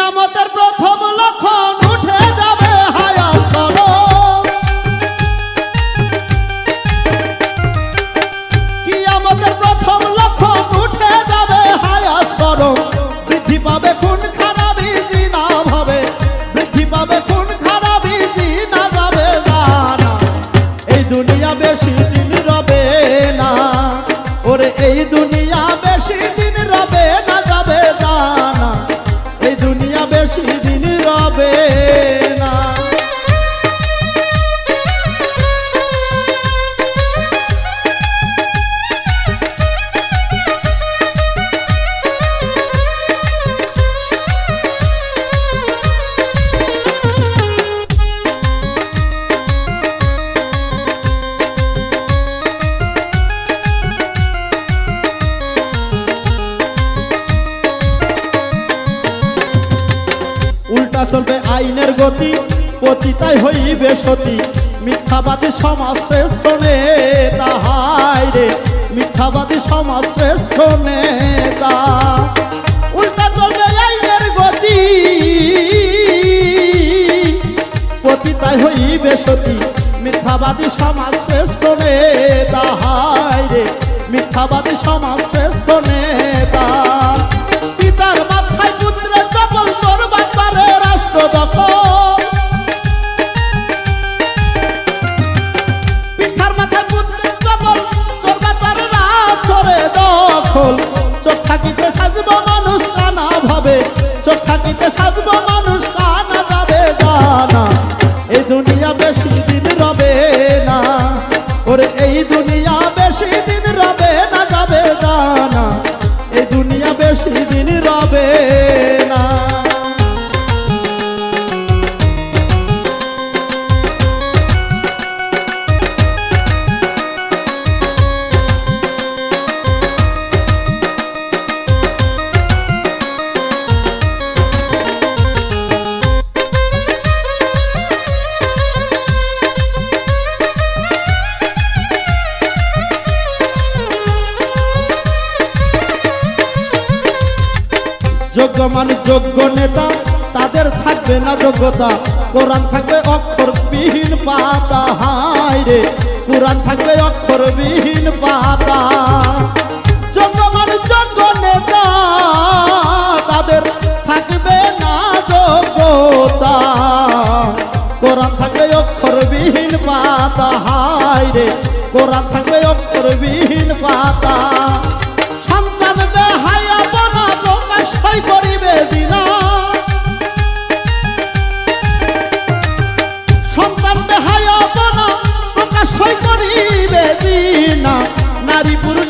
কিয়ামতের প্রথম লক্ষণ উঠে যাবে হায়াসর। কিয়ামতের প্রথম লক্ষণ উঠে যাবে হায়াসর। বৃদ্ধি পাবে খুন খারাপি জিনা ভাবে, বৃদ্ধি পাবে খুন খারাপি জিনা যাবে জানা। এই দুনিয়া বেশি দিন রবে না, ওরে এই দুনিয়া বেশি দিন রবে না, যাবে জানা। এই দুনিয়া বেশি দিন রবে না। উল্টা চলবে আইনের গতি, পতিতাই হইবে সতী। মিথ্যাবাদী সমাজ শ্রেষ্ঠ নেতা, হায় রে মিথ্যাবাদী সমাজ শ্রেষ্ঠ নেতা। উল্টা চলবে আইনের গতি, পতিতাই হইবে সতী। মিথ্যাবাদী সমাজ শ্রেষ্ঠ নেতা, হায় রে মিথ্যাবাদী সমাজ শ্রেষ্ঠ নেতা। পিতার মাথায় পুত্রের চপল, তোর বাপারে রাষ্ট্র দখল। পিতার মাথায় পুত্রের চপল, তোর বাপারে রাষ্ট্রে দখল। চোখ থাকিতে সাজব মানুষ কানা ভাবে, চোখ থাকিতে সাজব মানুষ কানা যাবে জানা। এই দুনিয়া বেশি দিন রবে না, ওরে এই দুনিয়া বেশি দিন রবে না, যাবে জানা। এই দুনিয়া বেশি দিন রবে না। যোগ্য মানুষ যোগ্য নেতা, তাদের থাকবে না যোগ্যতা। কোরআন থাকবে অক্ষরবিহীন পাতা, হায় রে কোরআন থাকবে অক্ষরবিহীন পাতা। যোগ্য মানুষ যোগ্য নেতা, তাদের থাকবে না যোগ্যতা। কোরআন থাকবে অক্ষরবিহীন পাতা, হায় রে কোরআন থাকবে অক্ষরবিহীন পাতা। সন্তান বেহায়া বনা প্রকাশ করিবে জিনা, সন্তান বেহায়া বনা প্রকাশ করিবে জিনা। নারী পুরুষ